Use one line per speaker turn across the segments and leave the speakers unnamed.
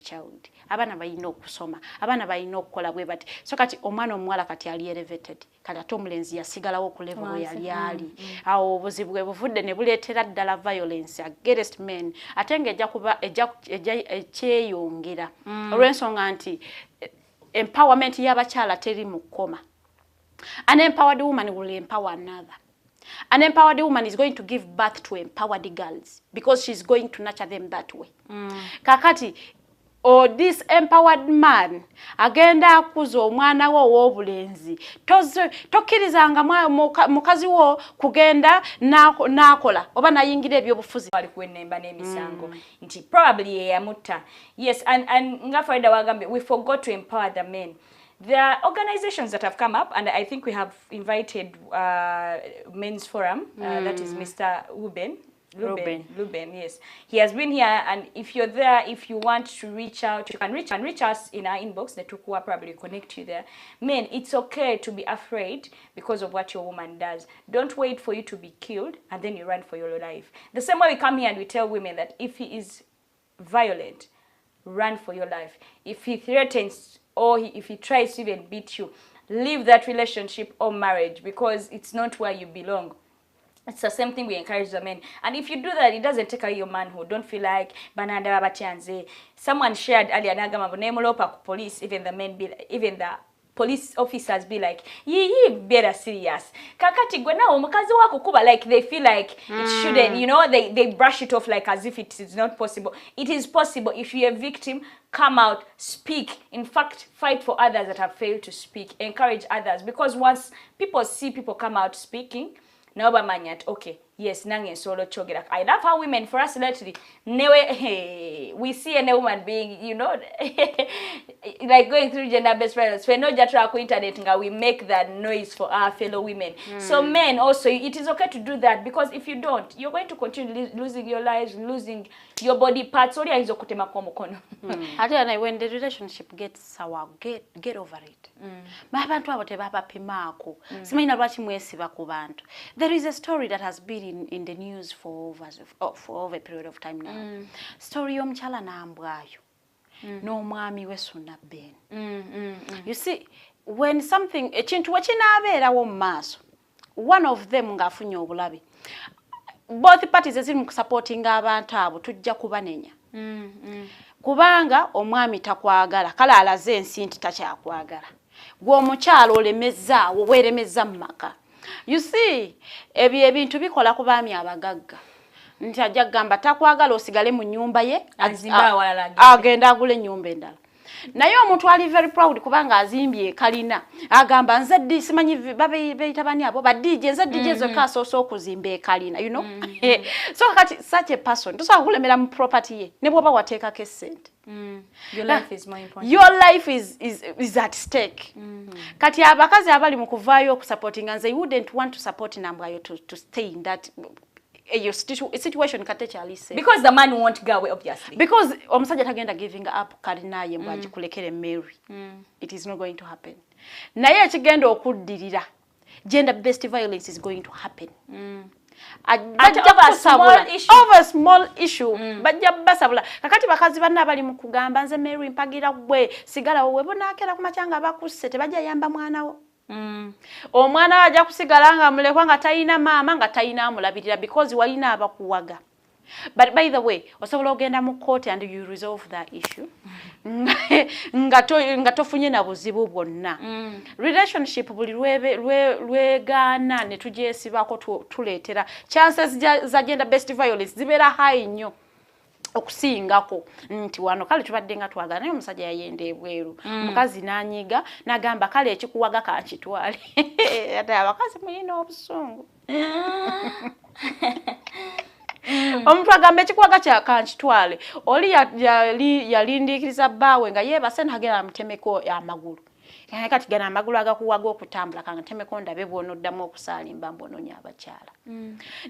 child abana bayina okusoma abana bayina okukola bwe bati so kati omwana omuwala kati ali elevated kati ate omulenzi yasigalawo ku level yali ali awo obuzibu bwe buvudde ne buleetera ddala violence against men ate ng'ejja kuba ekyeyongera olw'ensonga nti empowerment y'abakyala teri mu kkoma. An empowered woman will empower another. An empowered woman is going to give birth to empowered girls because she's going to nurture them that way. Kakati, this empowered man agenda akuza omwana wo w'obulenzi tokkirizanga mukazi wo kugenda nakola oba nayingira ebyobufuzi
bali kuenemba n'emisango nti probably yamutta. Yes, and nga Farida wagambe, we forgot to empower the men. There are organizations that have come up, and I think we have invited Men's Forum, that is Mr. Ruben, yes. He has been here, and if you're there, if you want to reach out, you can reach us in our inbox. The Tuku will probably connect you there. Men, it's okay to be afraid because of what your woman does. Don't wait for you to be killed, and then you run for your life. The same way we come here and we tell women that if he is violent, run for your life. If he threatens, or if he tries to even beat you, leave that relationship or marriage because it's not where you belong. It's the same thing we encourage the men. And if you do that, it doesn't take away your manhood. Don't feel like bananda babachanze. Someone shared earlier nagama nemulopa police, even the police officers be like, ye better serious. Kakati gwe na omukazi wako kuba, like they feel like it shouldn't, you know, they brush it off like as if it is not possible. It is possible. If you're a victim, come out, speak. In fact, fight for others that have failed to speak. Encourage others. Because once people see people come out speaking, Noba manyat, okay, yes, nange solo chogera. I love how women, for us lately, we see a woman being, you know, like going through gender-based violence. We're not just on internet, we make that noise for our fellow women. So men also, it is okay to do that because if you don't, you're going to continue losing your lives, losing your body parts. When
the relationship gets sour, get over it. There is a story that has been in the news for over a period of time now. Story omchala na ambwayo. No mwami wesuna ben. You see, when something echintu wachinabeera wo maso, one of them ngafunye obulabi. Both parties eziri supporting abantu abo tujja kubanenya. Kubanga omwami takwagala kala alaze ensi nti takyakwagala. Gwe omukyalo olemezza weeremezza mu maka. You see, ebintu bikola ku baami abagagga. Nti ajja gamba takwagala osigale mu nyumba ye agenda agule nyumba endala. Naye omuntu ali very proud kubanga azimbye kalina agamba nze ddi simanyi babitabani abo ba DJ nze DJ zo kasoso okuzimba kalina, you know. So kati such a person tosobola kulemera mu property ye ne bwoba wateeka ke sente.
Your life is more important.
Your life is at stake. Kati abakazi abali mu kuvaayo okusupporting and they wouldn't want to support Nambwayo to stay in that your situation katechali say.
Because the man won't go away, obviously.
Because omusajja tagenda giving up kalina ye mbwaji kulekere Mary. It is not going to happen. Naye ekigenda okuddirira gender based violence is going to happen. Over a small issue. Bajja basabula. Kakati bakazi banna bali mu kugamba nze Mary mpagira gwe sigala wowe bonaakera ku machanga bakusse tebajja yamba mwana wo. Omwana ajja kusigala nga mulekwa nga tayina maama nga tayina amulabirira because walina abakuwaga. But by the way, osobola ogenda mu court and you resolve that issue. nga tofunye na buzibu bwonna. Relationship buli lwegana ne tugyesibako tuleetera chances za gender based violence zibeera high nnyo okusingako nti wano kale tubadde nga twagana naye omusajja yayenda ebweru mukazi nanyiga nagamba kale ekikuwaga kakitwale ate abakazi muyina obusungu omuntu agamba ekikuwaga kyakankitwale oli yalindikiriza bbaawe nga yeebase nagenda amutemeko amagulu kati gana amagulu agakuwaga okutambula kanga temeko ndabe bwonoddamu okusalimba mbononya abakyala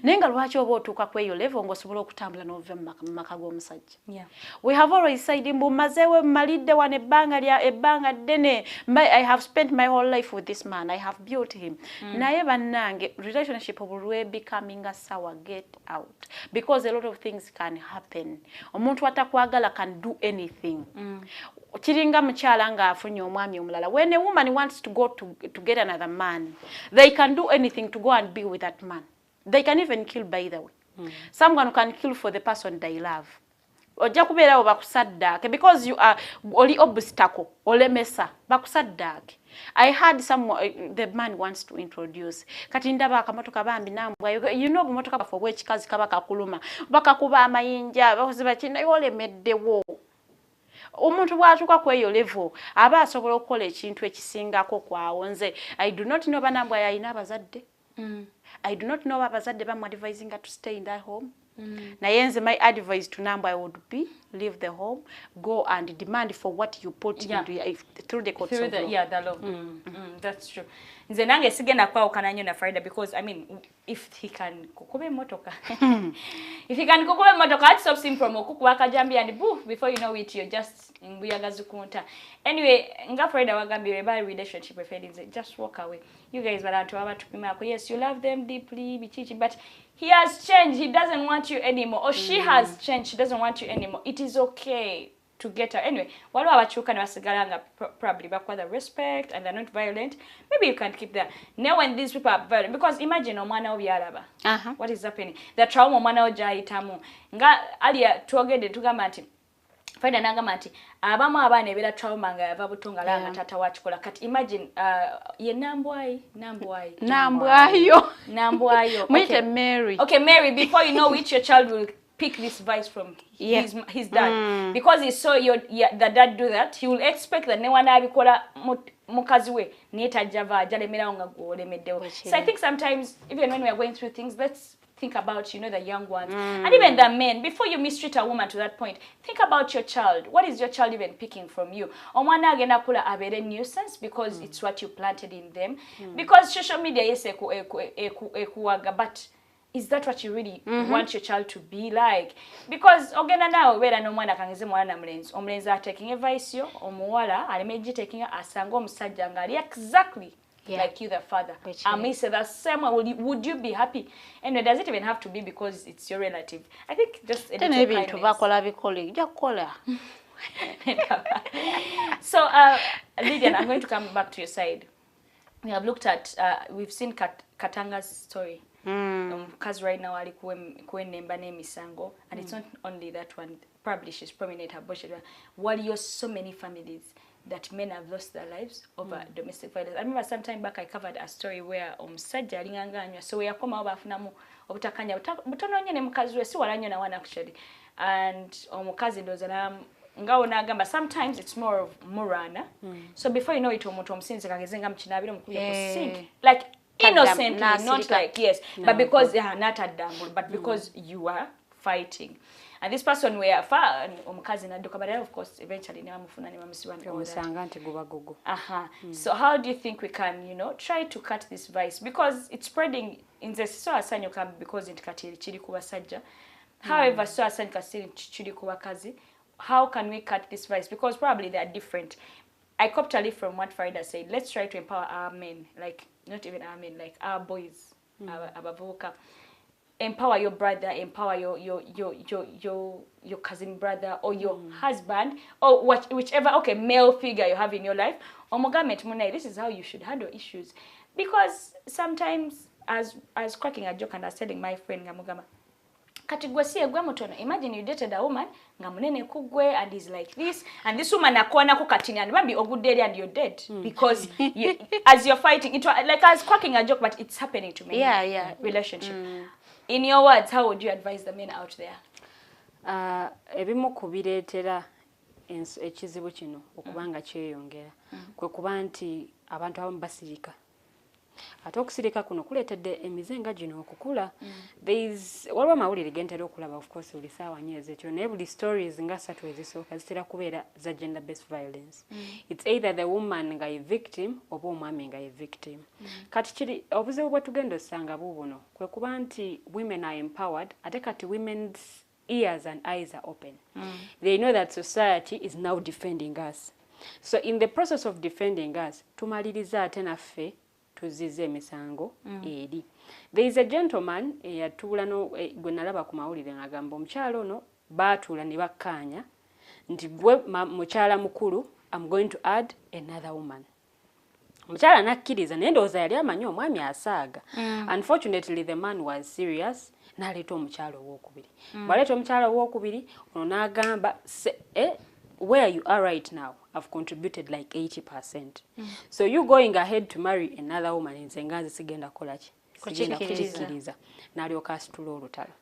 nenga lwaki oba otuuka ku eyo level ng'osobola okutambula n'ova mu maka g'omusajja we have always said mbu mazeewe mmalidde wano ebbanga ddene I have spent my whole life with this man I have built him naye bannange relationship obulwe becoming a sour get out because a lot of things can happen omuntu atakwagala can do anything kiringa mukyala nga afunye omwami omulala when a woman wants to go to get another man they can do anything to go and be with that man they can even kill by the way someone can kill for the person they love ojja kubeerawo bakusaddaake because you are oli obstacle olemesa bakusaddaake I had the man wants to introduce kati ndaba akamotoka bambi nambwa you know bumotoka bafo bwekikazi kaba kakuluma bakakuba amayinja bakoziba kina yolemeddewo omuntu bwatuka ku eyo level aba asobola okukola ekintu ekisingako kwawo nze I do not know banambwa yayina abazadde I do not know abazadde bamu advising her to stay in that home naye nze my advice to Nambwa would be leave the home go and demand for what you put into through the courts of law.
The law. That's true. Nze nange sigenda kwawukana nnyo na Farida because I mean if he can kukuba emotoka if he can kukuba emotoka it stops him from okukuba akajambi and boo before you know it you're just mbuyagazi kunta anyway nga Farida wagambire by relationship with friends just walk away you guys balantu abatupimako yes you love them deeply bichichi but he has changed he doesn't want you anymore or she has changed she doesn't want you anymore it is okay to get her anyway waliwo abakyuka ne basigala nga probably bakwatha respect and they're not violent maybe you can keep that now when these people are violent because imagine omwana wo byalaba what is happening the trauma omwana wo gyayitamu nga alia twogedde tugamba nti Farida nagamba nti abamu abaana ebera trauma nga yava butunga langa tata wakikola kati imagine ye nambwayo
mwite Mary
okay Mary before you know which your child will pick this vice from his dad because he saw the dad do that he will expect that no one abikola mukazi we netajava ajalemerawo nga golemeddewo so I think sometimes even when we are going through things let's think about you know the young ones and even the men before you mistreat a woman to that point think about your child what is your child even picking from you omwana agenda kula abere nuisance because it's what you planted in them because social media yes ekuwaga but is that what you really want your child to be like because ogenda nawe bera n'omwana kangeze mwana mulenzi omulenzi taking advice yo omuwala alemeji taking asanga omusajja nga ali exactly like you the father I may say the same way would you be happy and does it even have to be because it's your relative I think just a little kindness
tubakola bikole jakola
so Lilian I'm going to come back to your side we have looked at we've seen Katanga's story because right now ali kuenemba n'emisango and it's not only that one probably she's prominent her bush while so many families that men have lost their lives over domestic violence. I remember some time back I covered a story where omusajja alinganganywa so yakoma obafunamu obutakanya butono nnyo ne mukazi we si wala nnyo na wana actually and omukazi ndoza na ngawo nagamba sometimes it's more of murana so before you know it omuntu omusinzi kagezenga mkinabire mukubye ku sink like innocently not like yes but because not a damble but because you are fighting and this person were far omukazi nadoka but of course eventually ne bamufuna ne bamusiba
omusanga nti guba gugu
so how do you think we can you know try to cut this vice because it's spreading in the so asanyo kam because it katiri kiri kubasajja however so asanyo kasiri kiri kubakazi how can we cut this vice because probably they are different I copped a leaf from what Farida said let's try to empower our men like not even our men like our boys abavuka empower your brother empower your cousin brother or your husband or whichever male figure you have in your life omugamet munai this is how you should handle issues because sometimes as cracking a joke and I was telling my friend ngamugama kati gwe siye gwe mutono imagine you dated a woman nga munene kugwe and is like this and this woman akona ku katini and maybe ogudeli and you're dead because as you're fighting it like I was cracking a joke but it's happening to me relationship in your words how would you advise the men out there
ebimu kubireetera ekizibu kino okubanga kyeyongera kwe kuba nti abantu abamu basirika ate okusirika kuno kuleetedde emizenga gino okukula. Waliwo amawulire gentera okulaba of course buli ssaawa nnyo ezityo naye buli stories nga 3 ezisooka zitera kubeera za gender based violence. It's either the woman nga ye victim oba omwami nga ye victim. Kati kiri obuzibu bwe tugenda osanga bubuno kwe kuba nti women are empowered ate kati women's ears and eyes are open. They know that society is now defending us. So in the process of defending us, tumaliriza ate naffe tuzize emisango eri. There is a gentleman eyatuula gwe nalaba ku mawulire ng'agamba omukyala ono baatuula ne bakkaanya nti gwe mukyala mukulu I'm going to add another woman. Omukyala nakkiriza naye ndowooza yali amanyi omwami asaaga. Unfortunately the man was serious. N'aleeta omukyala owokubiri. Bw'aleeta omukyala owokubiri ono n'agamba where you are right now I've contributed like 80%. So you going ahead to marry another woman nze nga sigenda kola ki? Sigenda kukkiriza. N'alyoka asitula olutalo.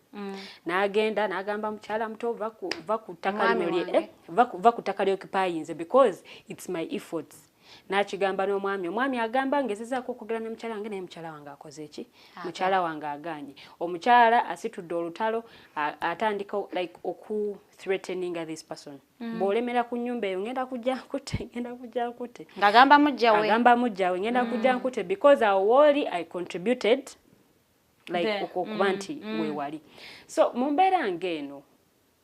N'agenda n'agamba mukyala muto va ku ttaka lino va ku ttaka ly'okupayinze because it's my efforts. N'akigamba n'omwami omwami agamba ngezezaako okwogera ne mukyala wange naye mukyala wange akoze eki mukyala wange agaanye omukyala asitudde olutalo atandika like threatening this person bw'olemera ku nnyumba eyo ngenda kujja nkute
ng'agamba
mujjawe ngenda kujja nkute because I contributed like okuba nti weewali. So mu mbeera ng'eno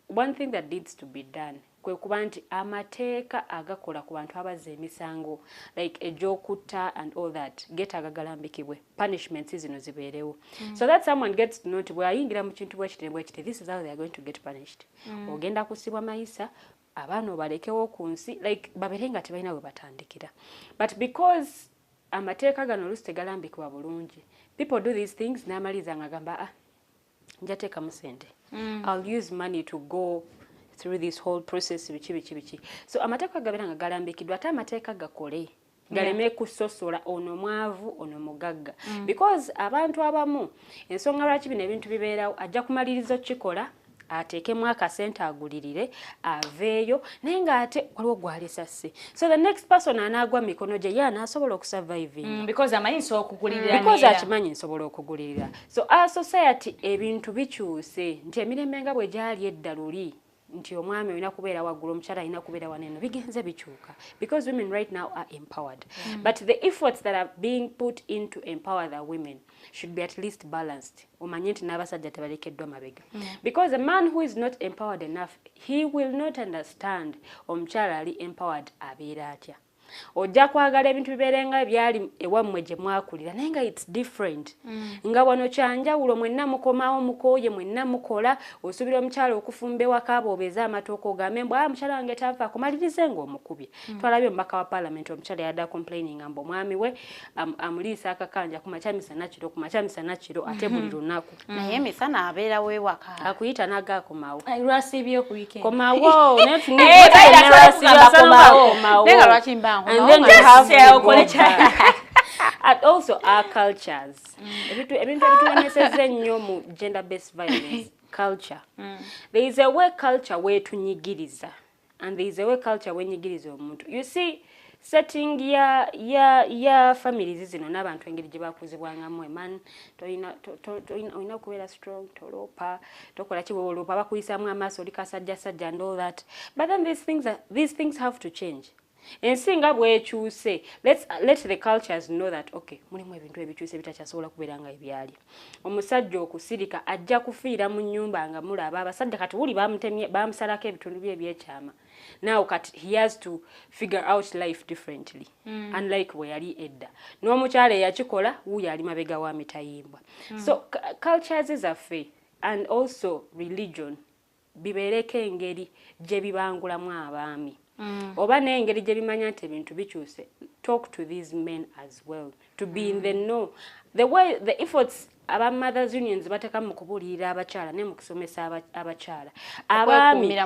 one thing that needs to be done kwe kuba nti amateeka agakola ku bantu abazza emisango like ejokutta and all that getaaga galambikibwe punishments zino zibeerewo so that someone gets to know nti bw'ayingira mu kintu bwekiti this is how they are going to get punished. Ogenda kusibwa mayisa abaana obalekewo ku nsi like babeere nga tebalina we batandikira but because amateeka gano oluusi tegalambikibwa bulungi people do these things n'amaliza ng'agamba njateekamu sente I'll use money to go through this whole process bichi. So amateeka gabera nga galambikiddwa ate amateeka gakole galeme kusosola ono mwavu ono mugagga because abantu abamu ensonga lwaki bino ebintu bibeerawo ajja kumaliriza okikola ateekemu akasente agulirire aveeyo naye ng'ate waliwo gw'alesa sse so the next person anaagwa mikono gye ye anaasobola okusurviving
because amanyi nsobola okugulirira
because akimanyi nsobola okugulirira. So our society ebintu bikyuse nti emirembe nga bwe gyali edda luli nti omwami olina kubeera waggulu omukyala alina kubeera waneno bigenze bikyuka because women right now are empowered but the efforts that are being put in to empower the women should be at least balanced. Omanye nti n'abasajja tebalekeddwa mabega because a man who is not empowered enough he will not understand omukyala ali empowered abeera atya. Ojja kwagala ebintu bibeerenga ebyali ewammwe gye mwakulira naye nga it's different nga wano kyanjawulo mwenna mukomawo mukooye mwenna mukola osuubira omukyala okufumba ewaka bw'obeeza amatooka ogambe mbu mukyala wange tava akumalirize ng'omukubye. Twalabye omubaka wa parliament omukyala yadda complaining mbu omwami we amuliisa akakanja ku makya misana kiro ate buli lunaku
naye misana abeera wewaka
akuyita n'agaakomawo
lwasiibye ku weekend
komawo
nenga lwaki mba
and then you have and also our cultures ebintu ebitulemesezza ennyo mu gender based violence culture there is a way culture wetunyigiriza and there is a way culture wenyigiriza omuntu you see setting ya families zino n'abantu engeri gye bakuzibwangamu man toyina kubeera strong tolopa tokola kiwolopa bakuyisamu amaaso oli kasajjasajja and all that but then these things have to change. Ensinga bwekyuse let the cultures know that okay mulimu ebintu ebikyuse bitakyasobola kubeera nga ebyali omusajja okusirika ajja kufiira mu nnyumba nga mulaba abasajja kati wuli bamusalako ebitundu bye ebyekyama now kati he has to figure out life differently unlike we yali edda n'omukyala eyakikola wuuyo ali mabega wa mitayimbwa so cultures zaffe and also religion bibeereko engeri gye bibangulamu abaami oba n'engeri gye bimanya nti ebintu bikyuse talk to these men as well to be in the know the efforts aba mothers unions bateka mu kubuulirira abakyala ne mu kusomesa abakyala abaami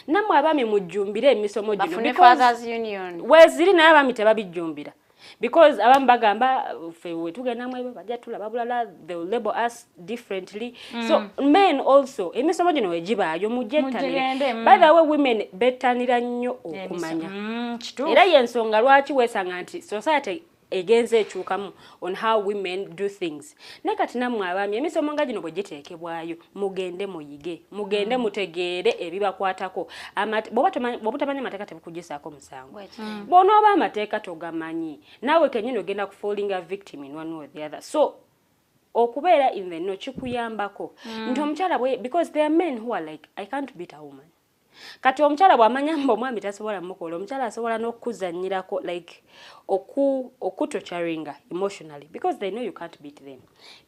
namwe abaami mujjumbire emisomo gino
fathers union
weziri naye abaami tebabijjumbira because abamu bagamba we tugenda mu ebyo bajja tulaba bulala they will label us differently so men also emisomo gino wegibaayo mujjettanire by the way women bettanira nnyo okumanya era yensonga lwaki weesanga nti society egenze ekyukamu on how women do things. Ne kati nammwe abaami emisomo nga gino bwe giteekebwayo mugende muyige mugende mutegeere ebibakwatako bw'obutamanya amateeka tebukugisaako musango bw'onooba amateeka togamanyi naawe kennyini ogenda kufalling a victim in one way or the other. So okubeera in the know kikuyambako nti omukyala because there are men who are like I can't beat a woman. Kati omukyala bw'amanya mbu omwami tasobola mukola omukyala asobola n'okuzannyirako like okutocharinga emotionally because they know you can't beat them.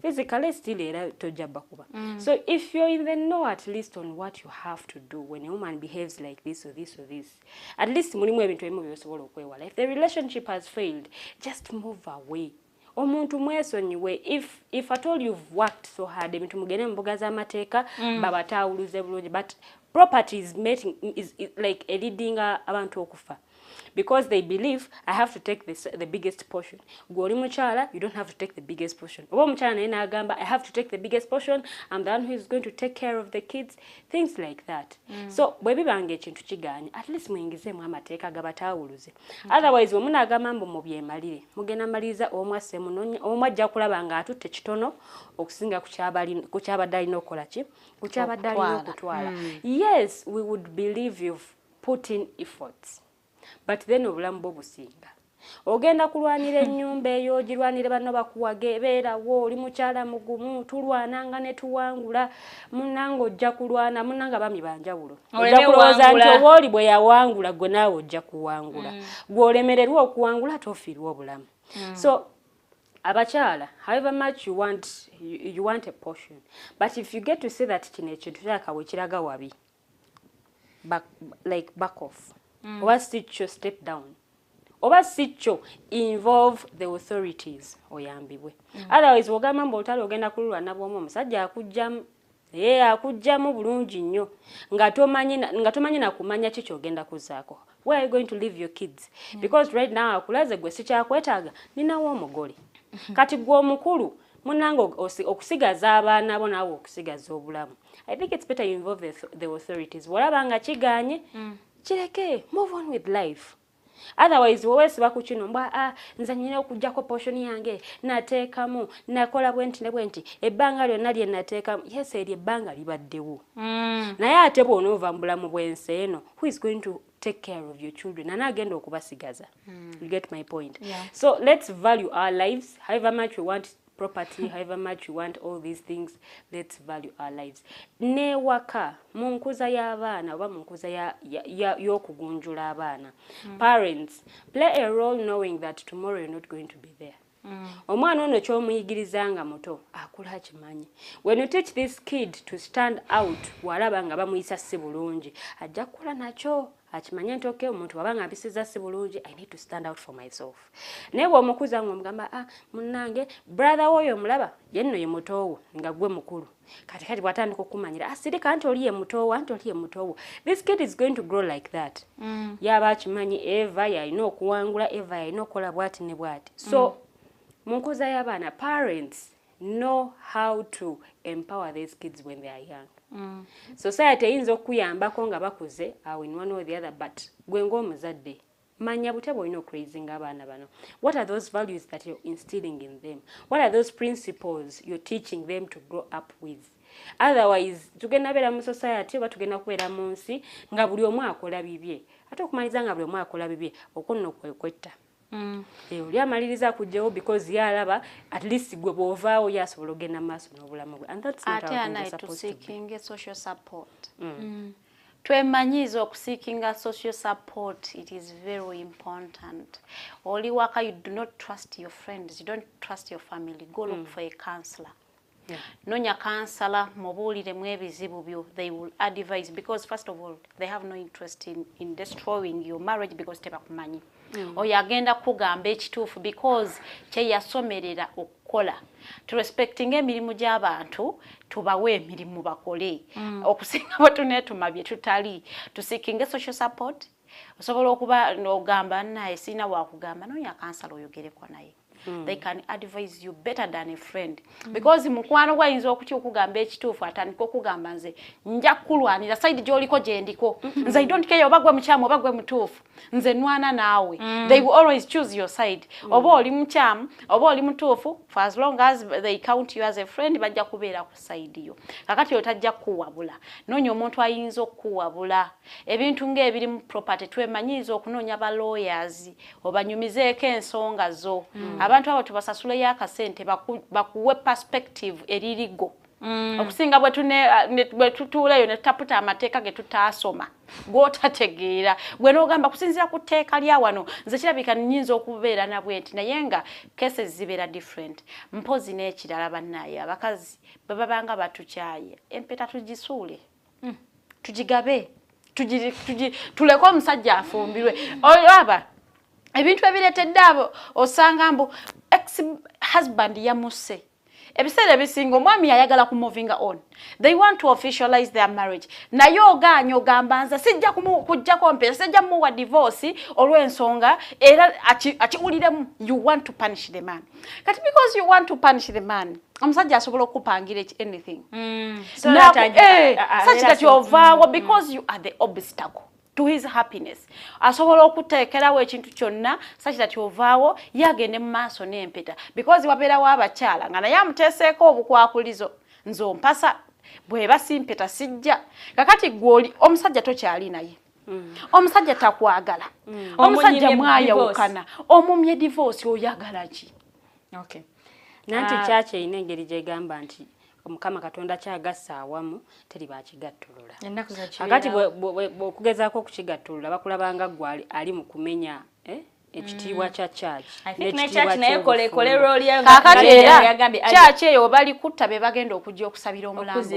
Physically still era tojja bakuba. So if you're in the know at least on what you have to do when a woman behaves like this or this or this, at least mulimu ebintu ebimu byosobola okwewala. If the relationship has failed, just move away. Omuntu mwesonyiwe if at all you've worked so hard ebintu mugende mbuga z'amateeka babatawuluze bulungi but property is like a leading abantu okufa because they believe I have to take the biggest portion. Gwoli mukyala you don't have to take the biggest portion. Oba mukyala naye n'agamba I have to take the biggest portion, I'm the one who is going to take care of the kids, things like that. So bwe bibanga ekintu kigaanye at least muyingizeemu amateeka gabatawuluze. Otherwise bwe munaagamba mbu mubyemalire mugenda maliriza omu asse munonya omu ajja kulaba nga atutte kitono okusinga ku kyabadde alina okukola ki ku kyabadde alina okutwala. Yes, we would believe you've put in efforts. But then obulamu bwo businga. Ogenda kulwanira ennyumba eyo ogirwanire banno bakuwage beerawo oli mukyala mugumu tulwananga ne tuwangula munnange ojja kulwana munnanga bami banjawulo. Ojja kulowooza nti oba oli bwe yawangula gwe naawe ojja kuwangula. Gw'olemererwa okuwangula tofiirwa obulamu. So abakyala, however much you want a portion, but if you get to see that kino ekintu kyakawe kiraga wabi, back off. Oba sicho step down. Oba sicho involve the authorities oyambibwe. Otherwise wogamba mbu otali ogenda kululwana bw'omu omusajja akujjamu akujjamu bulungi nnyo nga tomanyi na kumanya ki kyogenda kuzaako. Where are you going to leave your kids? Because right now akulaze gwe sikyakwetaaga ninawo omugole. Kati gwe omukulu munange okusigaza abaana bo naawe okusigaza obulamu. I think it's better you involve the authorities. Walaba nga kigaanye kireke, move on with life. Otherwise wowe siba ku kino mbwa nze nyine okujjako portion yange nateekamu nakola bwenti ne bwenti ebbanga lyonna lye nateekamu. Yes, eryo ebbanga libaddewo. Naye ate bw'onoova mu bulamu bw'ensi eno, who is going to take care of your children? Ana agenda okubasigaza. You get my point? Yeah. So let's value our lives. However much we want property, however much you want all these things, let's value our lives. Newaka munkuza y'abaana oba munkuza y'okugunjula abaana. Parents, play a role knowing that tomorrow you're not going to be there. Omwana ono ky'omuyigirizanga muto akula akimanyi. When you teach this kid to stand out walaba nga bamuyisa si bulungi ajja kukola nakyo akimanye nti okay omuntu wabanga abisiza si bulungi I need to stand out for myself. Naye bw'omukuza ng'omugamba munnange brother woyo omulaba ye nno ye mutoowo nga gwe mukulu kati bw'atandika okumanyira sirika nti oli ye mutoowo anti oli ye mutoowo. This kid is going to grow like that. Yaba akimanyi Eva yalina okuwangula Eva yalina okukola bw'ati ne bw'ati. So munkuza y'abaana, parents know how to empower these kids when they are young. Society eyinza okuyambako nga bakuze in one or the other, but gwe ng'omuzadde manya butebe olina okurazinga abaana bano. What are those values that you're instilling in them? What are those principles you're teaching them to grow up with? Otherwise tugenda beera mu society oba tugenda kubeera mu nsi nga buli omu akola bibye ate okumaliza nga buli omu akola bibye okwo nno kwekwetta. Oli amaliriza kujjawo because yalaba at least gwe bw'ovaawo yasobola ogenda mu maaso n'obulamu bwe. And that's not how things are supposed to be.
Seeking social support. Twemanyiza okuseekinga social support, it is very important. Oli waka you do not trust your friends, you don't trust your family, go look for a counselor. Nonya counselor mubuuliremu ebizibu byo, they will advise because first of all they have no interest in destroying your marriage because tebakumanyi. Oyo agenda kugamba ekituufu because kye yasomerera okukola. To respecting emirimu gy'abantu tubawe emirimu bakole okusinga batuneetuma bye tutali. Tuseekinge social support osobola okuba n'ogamba naye sina wakugamba nonya kansala oyogereko naye. they can advise you better than a friend. Because mukwano gwayinza okuti okugamba ekituufu atandika okugamba nze nja kulwanira side gy'oliko gye ndiko. Nze I don't care oba gwe mukyamu oba gwe mutuufu. Nze nwana naawe. They will always choose your side. Oba oli mukyamu oba oli mutuufu, for as long as they count you as a friend bajja kubeera ku side yo. Kakati otajja kuwabula. Noonya omuntu ayinza okuwabula. Ebintu ng'ebiri mu property twemanyiiza okunoonya ba lawyers obanyumizeeko ensonga zo. Abantu abo tubasasuleyo akasente bakuwe perspective eririgo. Okusinga bwe tutuuleyo ne tutaputa amateeka ge tutaasoma gw'otategeera gwe n'ogamba kusinziira ku tteeka lya wano nze kirabika nnyinza okubeera nabwe nti naye nga cases zibeera different. Mpozi n'ekirala bannaaye abakazi bwe babanga batukyaye empeta tugisuule tugigabe tuleke omusajja afumbirwe olaba ebintu ebireetedde abo osanga mbu ex husband yamusse. Ebiseera ebisinga omwami yayagala ku moving on. They want to officialize their marriage. Naye ogaanyo ogamba nze sijja kujjako mpesa sijja muwa divorce olw'ensonga era akiwuliremu. You want to punish the man. Kati because you want to punish the man omusajja asobola okupangira anything.
So that
such that you're because you are the obstacle to his happiness. Asobola okuteekerawo ekintu kyonna such that ovaawo yagende mu maaso n'empeta because wabeerawo abakyala nga naye amuteeseeko obukwakulizo nze ompasa bw'eba simpeta sijja. Kakati gw'oli omusajja tokyali naye. Omusajja takwagala. Omusajja mwayawukana. Omumye divorce oyagala ki?
Okay.
Nanti kyakye ine engeri gyegamba nti Omukama Katonda kyagassa awamu teri bakigattulula. Akati bw'okugezaako okukigattulula bakulabanga gwali ali mu kumenya ekitiibwa kya church.
N'ekitiibwa n'ekolekole role ya
kakati era church eyo bali kutta be bagenda okujja okusabira omulambo.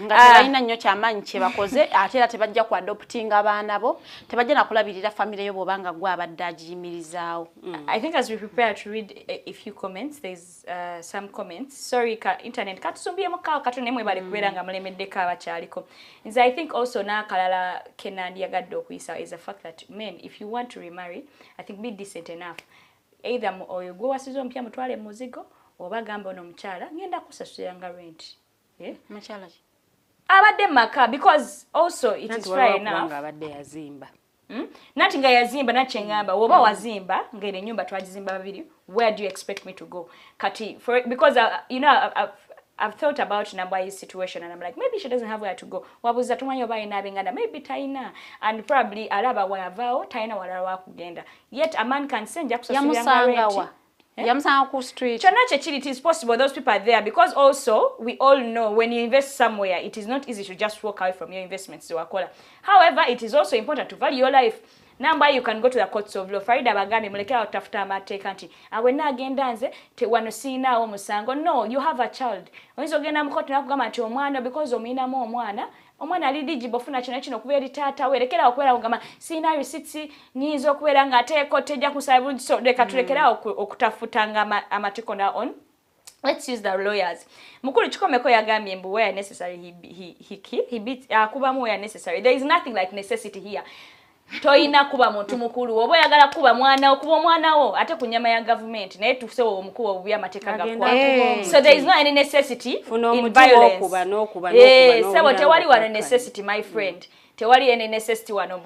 Nga tebalina nnyo kyamaanyi kye bakoze ate era tebajja ku adoptinga abaana bo tebajja nakulabirira family yo bwobanga gwe abadde agiyimirizaawo.
I think as we prepare to read a few comments, there's some comments. Sorry, internet katusumbiye mukawa katone mwe bali kubeera nga mulemeddeko abakyaliko. Nze I think also n'akalala kenandi yagadde okuyisa is the fact that men, if you want to remarry, I think be decent enough. Either oyo gwe wasizo mpya mutwale muzigo oba gamba ono mukyala ngenda kusasulanga rent.
Mukyala ki?
Abadde maka because also it is fair enough.
Abadde yazimba.
Nati nga yazimba nache ngamba oba wazimba ngene nyumba twagizimba babiri, where do you expect me to go? Kati because you know I've thought about Nambayi's situation and I'm like, maybe she doesn't have where to go. Wabuza tumanyo ba inabenganda, maybe taina. And probably alaba wavao, taina walala kugenda. Yet a man can send up
Yamusanga ku street.
It is possible those people are there because also we all know when you invest somewhere, it is not easy to just walk away from your investments. However, it is also important to value your life. Namba you can go to the courts of law. Farida bagambe mulekera utafuta amateeka nti awe nagenda nze te wano sina omusango. No, you have a child. Oyinza ogenda mu court nakugamba nti omwana because omuyinamu omwana ali eligible funa kino kubeera taata werekera okubeera kugamba sina receipts nyizo okubeera nga ate court ejja kusaba so leka tulekera okutafutanga amateeka na on. Let's use the lawyers. Mukulu Chikomeko yagambye mbu where necessary he beats kubamu where necessary. There is nothing like necessity here. Toina kuba muntu mukulu oba yagala kuba mwana wo ate kunyama ya government naye tusewo omukulu obuya amateeka gakwa. So there is no any necessity in violence. Sebo tewali wana necessity my friend. Tewali any necessity wano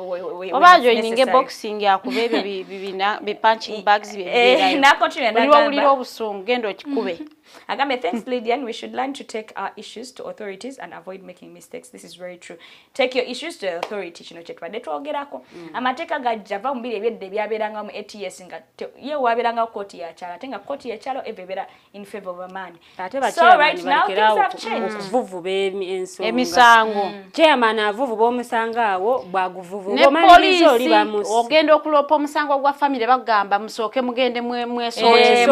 oba joining boxing yakubebe bibina be punching bags bibira
na continue na
gamba ulira obusungu gendo okikube.
Agambe, thanks Lilian, we should learn to take our issues to authorities and avoid making mistakes. This is very true. Take your issues to the authority kino kyetwadde twogerako. Amateeka gajjava mu biri ebyedde byabeeranga mu ATS nga ye wabeeranga kkooti ya kyalo ate nga kkooti ya kyalo ebeera in favor of a man. So right now things have changed.
Okuvuvuba
emisango.
Chairman avuvuba omusango awo bwaguvuvuba.
Ne poliisi ogenda okulopa omusango gwa family bagamba musooke mugende mwesooti.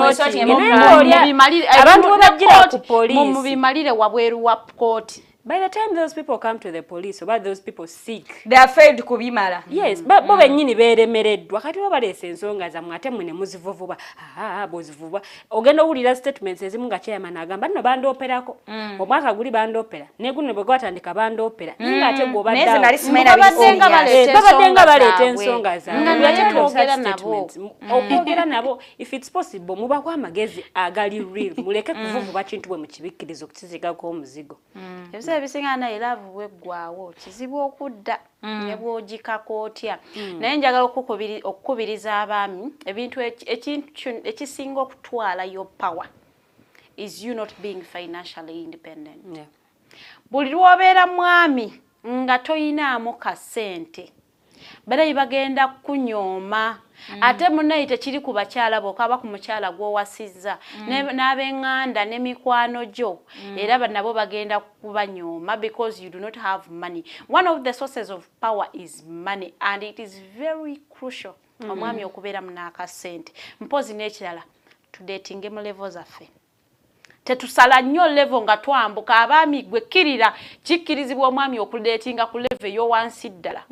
Abantu bajira ku poliisi
mu bimalire wabweru wa court
by the time those people come to the police or those people seek,
they are afraid kubimala.
Yes, but bo bennyini beremereddwa kati wabaleese ensonga zammwe ate mwene muzivuvuba bozivuba ogenda owulira statements ezimu nga chairman agamba nno bandooperako omwaka guli bandoopera ne guno bwe gwatandika bandoopera ninga ate babaddenga baleeta ensonga zaabwe ate twogera nabo okwogera nabo if it's possible mubako amagezi agali real muleke kuvuvuba kintu bwe mukibikkiriza okukizigako omuzigo
ebiseera ebisinga naye laavu bweggwaawo kizibu okudda ne bwogikako otya naye njagala okukubiriza abaami ebintu ekisinga okutwala your power is you not being financially independent. Buli lwobeera mwami nga toyinaamu kasente balayi bagenda kunyooma ate munayi tekiri ku bakyala bokaba ku mukyala gw'owasizza n'ab'eŋŋanda ne mikwano gyo era nabo bagenda kubanyooma because you do not have money. One of the sources of power is money and it is very crucial omwami okubeera munaakasente. Mpozi n'ekirala tudeetinge mu level zaffe tetusala nnyo level nga twambuka abaami gwe kirira kikkirizibwa omwami okudeetinga ku level y'owansi ddala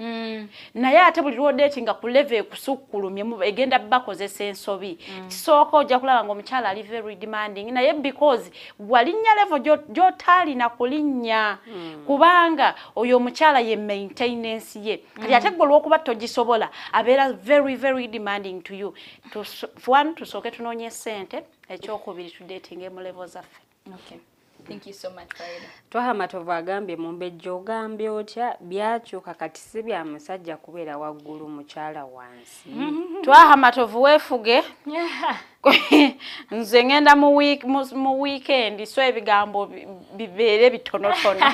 naye ate buli lwodeetinga ku level ekusukkulumye egenda bakozesa ensobi kisooka ojja kulaba ng'omukyala ali very demanding naye because walinnya level gy'otaalina kulinnya kubanga oyo omukyala ye maintenance ye kati ate gwe olw'okuba togisobola abeera very very demanding to you. Tusooke tunoonye ssente ekyokubiri tudeetinge mu level zaffe.
Okay. Thank you so much, Farida.
Twahamatovu agambye mumbejja ogambye otya byakyuka kati si bya musajja kubeera waggulu mukyala wansi.
Twahamatovu weefuge nze ngenda mu weekend so ebigambo bibeere bitonotono.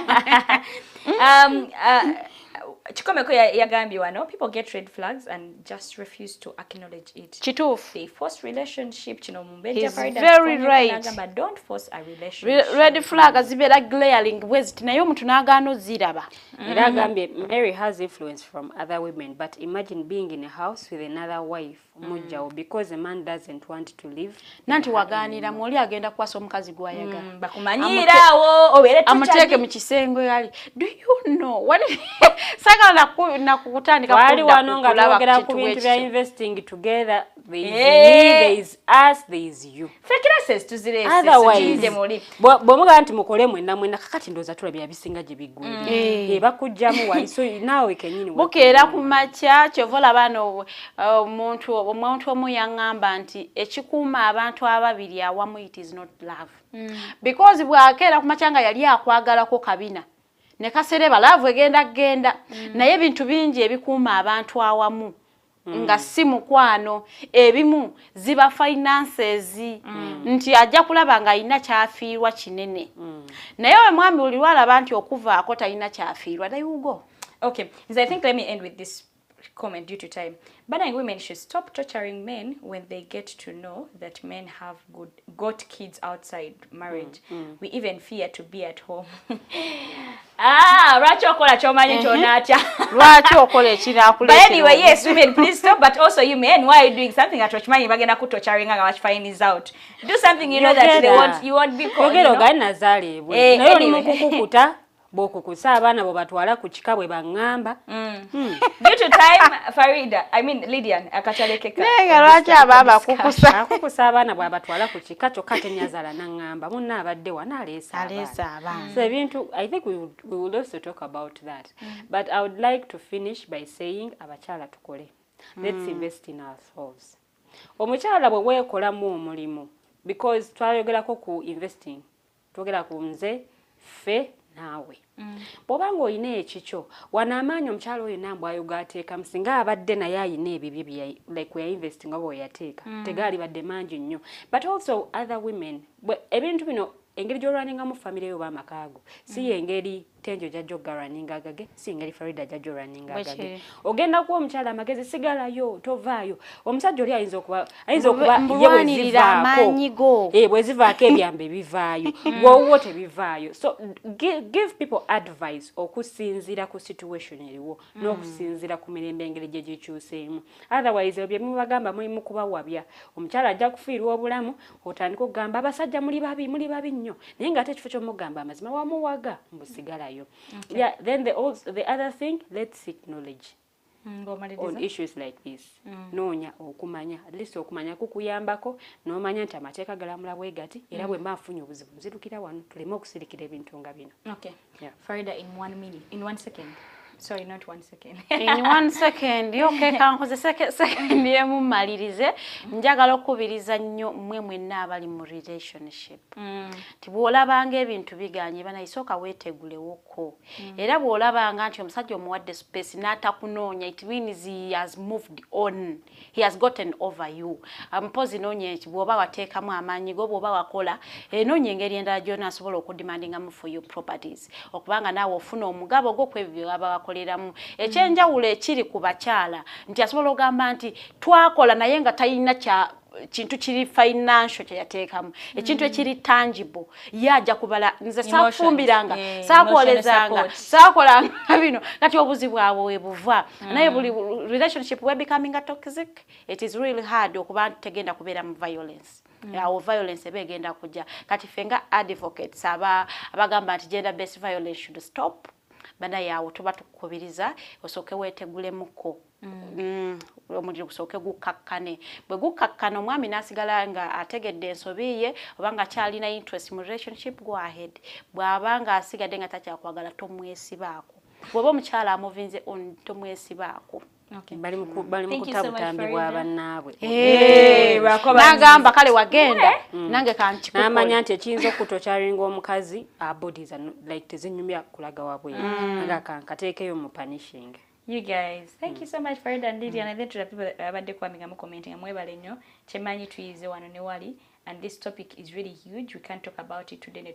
Chikomeko yagambye wano people get red flags and just refuse to acknowledge it.
Kituufu.
They force relationship kino mumbeja Farida.
Very right.
Don't force a relationship.
Red flag zibeera glaring bweziti naye omuntu n'agaana oziraba.
Era agambye Mary has influence from other women but imagine being in a house with another wife mujjawo because a man doesn't want to live.
Nanti wagaanira mwoli agenda kukwasa omukazi gw'ayagala.
Bakumanyiraawo obeere
amuteeke mu kisenge ali. Do you know what sagala nakukutandika
wali wano nga twogera ku bintu bya investing together. There is me, there is us, there is you.
Fekira says tuzirese.
Otherwise, bw'omugamba nti mukole mwenna kakati ndooza tulabye abisinga gye biggwira. Bakujjamu wali so naawe kennyini.
Bukeera ku makya kyova olaba omuntu omu yaŋŋamba nti ekikuuma abantu ababiri awamu it is not love. Because bw'akeera ku makya nga yali akwagalako kabina. Ne kasereba love egenda naye ebintu bingi ebikuuma abantu awamu. Nga si mukwano ebimu ziba finances nti ajja kulaba nga alina kyafiirwa kinene naye omwami oli lwalaba nti okuvaako talina kyafiirwa they will go.
Okay, so I think let me end with this comment due to time. But women should stop torturing men when they get to know that men have got kids outside marriage. We even fear to be at home. Lwaki okola ky'omanyi ky'onaatya. Lwaki okola ekiraakuleetera. But anyway, yes, women, please stop. But also you men, why are you doing something that okimanyi bagenda kutorturing nga bakifind is out? Do something you know that you won't be called.
Ogero gana zali ebwe. Naye oli mukukukuta. Bokukusa abaana bo batwala ku kika bwe baŋŋamba.
Due to time, Farida, I mean Lilian, akatalekeka.
Nenga lwaki ababa kukusa.
Akukusa abaana bwe batwala ku kika kyokka tennyazala n'aŋŋamba. Munna abadde wana aleesa abaana. So ebintu, I think we will also talk about that. But I would like to finish by saying abakyala tukole. Let's invest in ourselves. Omukyala bwe weekolamu omulimu because twayogerako ku investing. Twogera ku nze, ffe, naawe. Bw'obanga olina ekikyo wanaamaanyi omukyala oyo nambwayo gaateeka musinga abadde naye ayina ebibye like we are investing oba weyateeka tegaali badde mangi nnyo but also other women ebintu bino engeri gy'olwaningamu famire yo b'amakaago si y'engeri Teangel jajjo running agage singa Farida jajjo running agage
Bwekiri.
ogenda kuwa omukyala amagezi sigalayo tovaayo omusajja oli ayinza okuba
mbulwanirira amaanyi go
bwe zivaako ebyambe bivaayo gwowo tebivaayo so give people advice okusinziira ku situation eriwo n'okusinziira ku mirembe engeri gye gikyuseemu otherwise ebyo mubagamba mulimu kubawabya omukyala ajja kufiirwa obulamu otandika okugamba abasajja muli babi nnyo naye ng'ate ekifo ky'omugamba amazima wamuwaga mbusigalayo. Yeah, then the other thing, let's seek knowledge on issues like this. Noonya okumanya, at least okumanya kukuyambako n'omanya nti amateeka galamula bwe gati era bwe maafunye obuzibu nzirukira wano tuleme okusirikira ebintu nga bino.
Okay. Yeah. Farida, in 1 minute, in 1 second. Sorry, not 1 second.
In 1 second, okay, kankoze second yemu malirize. Njagala okubiriza nnyo mmwe mwenna abali mu relationship. Tibwolabanga ebintu biganye bana isooka wetegulewoko. Era bwolabanga nti omusajja omuwadde space n'atakunoonya, it means he has moved on. He has gotten over you. Mpozi noonye eki bw'oba wateekamu amaanyi go bw'oba wakola noonye engeri endala gy'ona asobola okudimandingamu for your properties. Okubanga naawe ofuna omugabo gwo ku ebyo aba koleramu ekyenjawulo ekiri ku bakyala nti asobola ogamba nti twakola naye nga talina kya kintu kiri financial kye yateekamu ekintu ekiri tangible yajja kubala nze saafumbiranga saakolezanga saakolanga bino kati obuzibu bwabwe webuva naye buli relationship we becoming toxic it is really hard okuba tegenda kubeera mu violence. Our violence ebegenda kujja kati fenga advocates abagamba nti gender based violence should stop. Bana yawo tuba tukubiriza osooke weetegulemuko omuliro gusooke gukakkane bwe gukakkana omwami n'asigala nga ategedde ensobi ye oba nga kyalina interest mu relationship go ahead bw'aba nga asigadde nga takyakwagala tomwesibaako bw'oba omukyala amuvinze on tomwesibaako.
Okay. Bali mukutabutambibwa bannaabwe.
Nagamba kale wagenda nange kankikukola.
Namanya nti ekiyinza okutokyalinga omukazi bodies like tezinyumya kulaga wabwe. Nga kankateekeyo mu punishing.
You guys, thank you so much Farida and Lilian and then to the people that abadde kwaminga mu commenting mwebale nnyo kyemanyi tuyize wano ne wali and this topic is really huge. We can't talk about it today.